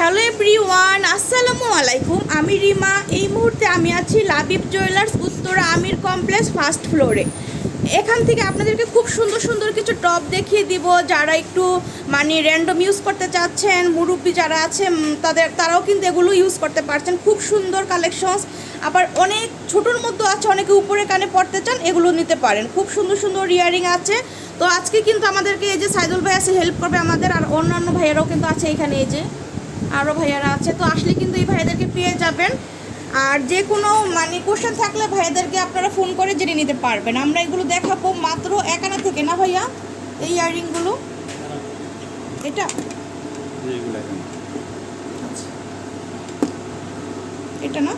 Hello everyone, আসসালামু আলাইকুম। আমি রিমা। এই মুহূর্তে আমি আছি লাবিব জুয়েলার্স, উত্তরা আমির কমপ্লেক্স, ফার্স্ট ফ্লোরে। এখান থেকে আপনাদেরকে খুব সুন্দর সুন্দর কিছু টপ দেখিয়ে দিব। যারা একটু মানে র্যান্ডম ইউজ করতে চাচ্ছেন, মুরব্বী যারা আছে তারাও কিন্তু এগুলো ইউজ করতে পারছেন। খুব সুন্দর কালেকশনস, আবার অনেক ছোটোর মধ্যে আছে, অনেকে উপরে কানে পড়তে চান, এগুলো নিতে পারেন। খুব সুন্দর সুন্দর ইয়ারিং আছে। তো আজকে কিন্তু আমাদেরকে এই যে সাইদুল ভাই আছে, হেল্প করবে আমাদের, আর অন্যান্য ভাইয়ারাও কিন্তু আছে এখানে, এই যে আরও ভাইয়ারা আছে। তো আসলে কিন্তু এই ভাইয়াদেরকে পেয়ে যাবেন। আর যে কোনো মানে কোশ্চেন থাকলে ভাইয়াদেরকে আপনারা ফোন করে জেনে নিতে পারবেন। আমরা এগুলো দেখাবো মাত্র 1 আনা থেকে, না ভাইয়া? এই ইয়াররিংগুলো এটা আচ্ছা, এটা না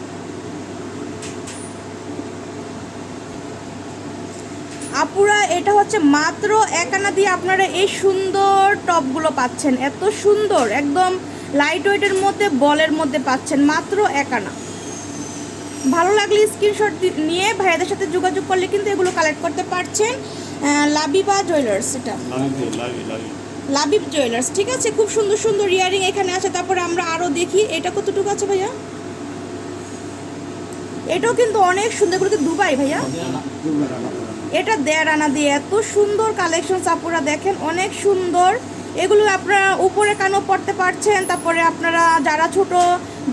আপুরা, এটা হচ্ছে মাত্র 1 আনা দিয়ে আপনারা এই সুন্দর টপগুলো পাচ্ছেন। এত সুন্দর, একদম লাইট ওয়েটের মধ্যে, বলের মধ্যে পাচ্ছেন মাত্র 1 আনা। ভালো লাগলে স্ক্রিনশট নিয়ে ভাইয়াদের সাথে যোগাযোগ করলে কিন্তু এগুলো কালেক্ট করতে পারছেন। লাবিবা জুয়েলার্স, এটা লাবিব জুয়েলার্স, ঠিক আছে। খুব সুন্দর সুন্দর ইয়ারিং এখানে আছে। তারপরে আমরা আরও দেখি, এটা কতটুকু আছে ভাইয়া? এটাও কিন্তু অনেক সুন্দর। এগুলো কি দুবাই ভাইয়া? এটা 1.5 আনা দিয়ে এত সুন্দর কালেকশন আপুরা দেখেন, অনেক সুন্দর। এগুলো আপনারা উপরে কানও পড়তে পারছেন। তারপরে আপনারা যারা ছোট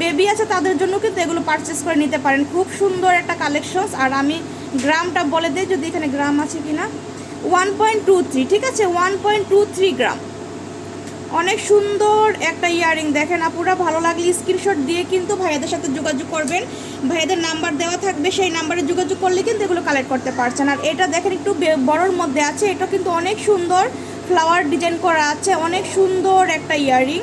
বেবি আছে তাদের জন্য কিন্তু এগুলো পারচেস করে নিতে পারেন। খুব সুন্দর একটা কালেকশনস। আর আমি গ্রামটা বলে দিই, যদি এখানে গ্রাম আছে কিনা, 1.23, ঠিক আছে, 1.23 গ্রাম। অনেক সুন্দর একটা ইয়ারিং দেখেন আপুরা। ভালো লাগলে স্ক্রিনশট দিয়ে কিন্তু ভাইয়াদের সাথে যোগাযোগ করবেন। ভাইয়াদের নাম্বার দেওয়া থাকবে, সেই নাম্বারে যোগাযোগ করলে কিন্তু এগুলো কালেক্ট করতে পারছেন। আর এটা দেখেন একটু বড়োর মধ্যে আছে, এটা কিন্তু অনেক সুন্দর, ফ্লাওয়ার ডিজাইন করা আছে, অনেক সুন্দর একটা ইয়ারিং।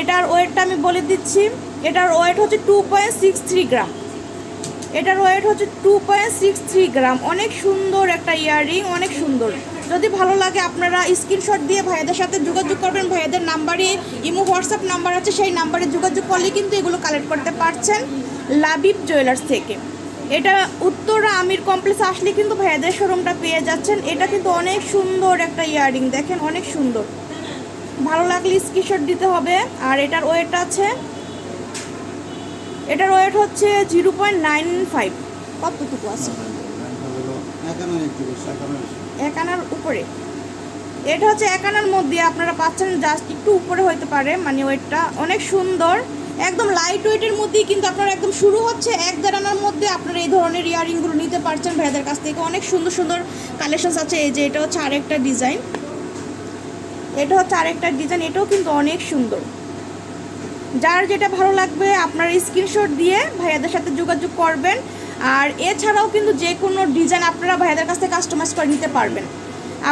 এটার ওয়েটটা আমি বলে দিচ্ছি, এটার ওয়েট হচ্ছে 2.63 গ্রাম। এটার ওয়েট হচ্ছে 2.63 গ্রাম। অনেক সুন্দর একটা ইয়ারিং, অনেক সুন্দর। যদি ভালো লাগে আপনারা স্ক্রিনশট দিয়ে ভাইয়াদের সাথে যোগাযোগ করবেন। ভাইয়াদের নাম্বারে ইমো হোয়াটসঅ্যাপ নাম্বার আছে, সেই নাম্বারে যোগাযোগ করলে কিন্তু এগুলো কালেক্ট করতে পারছেন লাবিব জুয়েলার্স থেকে। এটা উত্তরা আমির কমপ্লেক্স আসলে কিন্তু ভাইয়াদের শোরুমটা পেয়ে যাচ্ছেন। এটা কিন্তু অনেক সুন্দর একটা ইয়ারিং দেখেন, অনেক সুন্দর। ভালো লাগলে স্ক্রিনশট দিতে হবে। আর এটার ওয়েট আছে, এটার ওয়েট হচ্ছে 0.95। কতটুকু আছে? 1 আনার উপরে। এটা হচ্ছে 1 আনার মধ্যে আপনারা পাচ্ছেন, জাস্ট একটু উপরে হতে পারে, মানে ওয়েটটা অনেক সুন্দর। একদম লাইট ওয়েটের মধ্যেই কিন্তু আপনারা একদম শুরু হচ্ছে 1-1.5 আনার মধ্যে আপনারা এই ধরনের ইয়ারিংগুলো নিতে পারছেন ভাইয়াদের কাছ থেকে। অনেক সুন্দর সুন্দর কালেকশনস আছে। এই যে এটা হচ্ছে আরেকটা ডিজাইন, এটা হচ্ছে আরেকটা ডিজাইন, এটাও কিন্তু অনেক সুন্দর। যার যেটা ভালো লাগবে আপনারা স্ক্রিনশট দিয়ে ভাইয়াদের সাথে যোগাযোগ করবেন। আর এছাড়াও কিন্তু যে কোনো ডিজাইন আপনারা ভাইয়াদের কাছ থেকে কাস্টমাইজ করে নিতে পারবেন।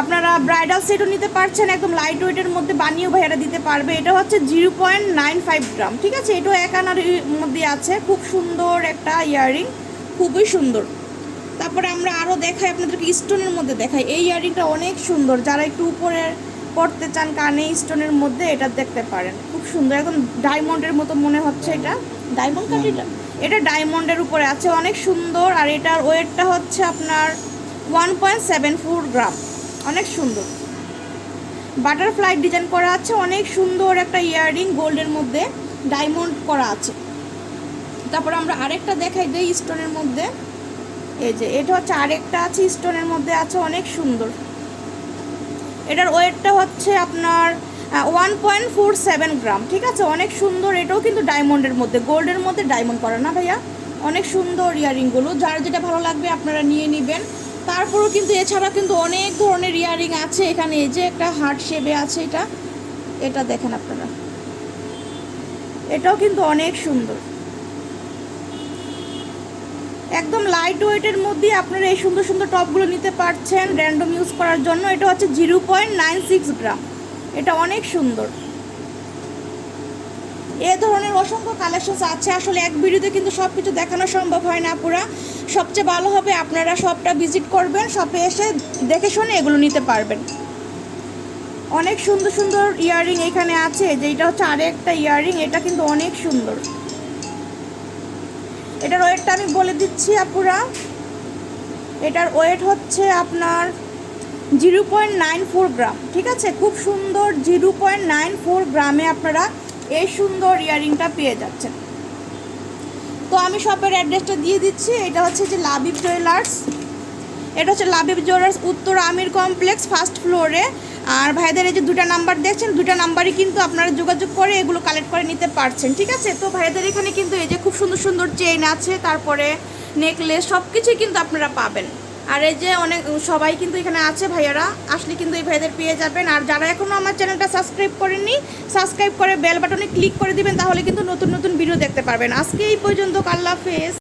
আপনারা ব্রাইডাল সেটও নিতে পারছেন, একদম লাইট ওয়েটের মধ্যে বানিয়েও ভাইয়ারা দিতে পারবে। এটা হচ্ছে 0.95 গ্রাম, ঠিক আছে। এটাও 1 আনার মধ্যে আছে। খুব সুন্দর একটা ইয়াররিং, খুবই সুন্দর। তারপরে আমরা আরও দেখাই আপনাদেরকে, স্টোনের মধ্যে দেখাই। এই ইয়াররিংটা অনেক সুন্দর, যারা একটু উপরে পড়তে চান কানে স্টোনের মধ্যে, এটা দেখতে পারেন। খুব সুন্দর, একদম ডায়মন্ডের মতো মনে হচ্ছে। এটা ডায়মন্ড কাটিটা, এটা ডায়মন্ডের উপরে আছে, অনেক সুন্দর। আর এটার ওয়েটটা হচ্ছে আপনার 1.74 গ্রাম, অনেক সুন্দর। বাটারফ্লাই ডিজাইন করা আছে, অনেক সুন্দর একটা ইয়াররিং, গোল্ডের মধ্যে ডায়মন্ড করা আছে। তারপর আমরা আরেকটা দেখাই দিই স্টোনের মধ্যে। এই যে এটা হচ্ছে আরেকটা আছে, স্টোনের মধ্যে আছে, অনেক সুন্দর। এটার ওয়েটটা হচ্ছে আপনার 1.47 গ্রাম, ঠিক আছে, অনেক সুন্দর। এটাও কিন্তু ডায়মন্ডের মধ্যে, গোল্ডের মধ্যে ডায়মন্ড করা, না ভাইয়া? অনেক সুন্দর ইয়ারিংগুলো। যার যেটা ভালো লাগবে আপনারা নিয়ে নেবেন। তারপরেও কিন্তু এছাড়া কিন্তু অনেক ধরনের ইয়ারিং আছে এখানে। এই যে একটা হার্ট শেপে আছে, এটা এটা দেখেন আপনারা, এটাও কিন্তু অনেক সুন্দর। একদম লাইট ওয়েটের মধ্যে আপনারা এই সুন্দর সুন্দর টপগুলো নিতে পারছেন র্যান্ডম ইউজ করার জন্য। এটা হচ্ছে 0.96 গ্রাম, এটা অনেক সুন্দর। এ ধরনের অসংখ্য কালেকশনস আছে। আসলে এক ভিডিওতে কিন্তু সব কিছু দেখানো সম্ভব হয় না পুরা। সবচেয়ে ভালো হবে আপনারা শপটা ভিজিট করবেন, শপে এসে দেখে শুনে এগুলো নিতে পারবেন। অনেক সুন্দর সুন্দর ইয়াররিং এখানে আছে। যেটা হচ্ছে আরেকটা ইয়াররিং, এটা কিন্তু অনেক সুন্দর। এটার ওয়েটটা আমি বলে দিচ্ছি আপুরা, এটার ওয়েট হচ্ছে আপনার 0.94 গ্রাম, ঠিক আছে। খুব সুন্দর, 0.94 গ্রামে আপনারা এই সুন্দর ইয়াররিংটা পেয়ে যাচ্ছেন। তো আমি শপের অ্যাড্রেসটা দিয়ে দিচ্ছি। এটা হচ্ছে যে লাবিব জুয়েলার্স, এটা হচ্ছে লাবিব জুয়েলার্স উত্তর আমির কমপ্লেক্স ফার্স্ট ফ্লোরে। আর ভাইদের এই যে দুটা নাম্বার দেখছেন, দুটা নাম্বারই কিন্তু আপনারা যোগাযোগ করে এগুলো কালেক্ট করে নিতে পারছেন, ঠিক আছে। তো ভাইদের এখানে কিন্তু এই যে খুব সুন্দর সুন্দর চেইন আছে, তারপরে নেকলেস, সব কিছুই কিন্তু আপনারা পাবেন। আর এই যে অনেক সবাই কিন্তু এখানে আছে, ভাইয়ারা আসলে কিন্তু এই ভাইদের পেয়ে যাবেন। আর যারা এখনও আমার চ্যানেলটা সাবস্ক্রাইব করেননি, সাবস্ক্রাইব করে বেল বাটনে ক্লিক করে দিবেন, তাহলে কিন্তু নতুন নতুন ভিডিও দেখতে পারবেন। আজকে এই পর্যন্ত, আল্লাহ হাফেজ।